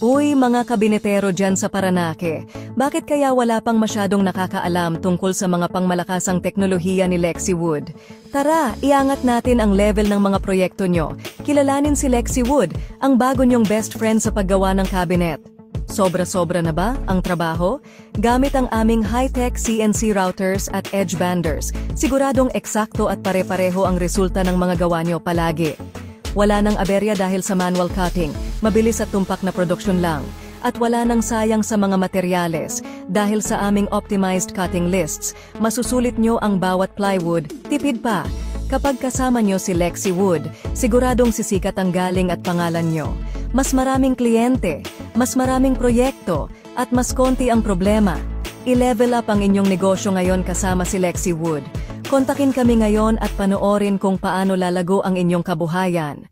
Uy, mga kabinetero dyan sa Parañaque, bakit kaya wala pang masyadong nakakaalam tungkol sa mga pangmalakasang teknolohiya ni Lexi Wood? Tara, iangat natin ang level ng mga proyekto nyo. Kilalanin si Lexi Wood, ang bago nyong best friend sa paggawa ng cabinet. Sobra-sobra na ba ang trabaho? Gamit ang aming high-tech CNC routers at edge banders, siguradong eksakto at pare-pareho ang resulta ng mga gawa nyo palagi. Wala nang aberya dahil sa manual cutting, mabilis at tumpak na produksyon lang. At wala nang sayang sa mga materyales, dahil sa aming optimized cutting lists, masusulit nyo ang bawat plywood, tipid pa. Kapag kasama nyo si Lexi Wood, siguradong sisikat ang galing at pangalan nyo. Mas maraming kliyente, mas maraming proyekto, at mas konti ang problema. I-level up ang inyong negosyo ngayon kasama si Lexi Wood. Kontakin kami ngayon at panoorin kung paano lalago ang inyong kabuhayan.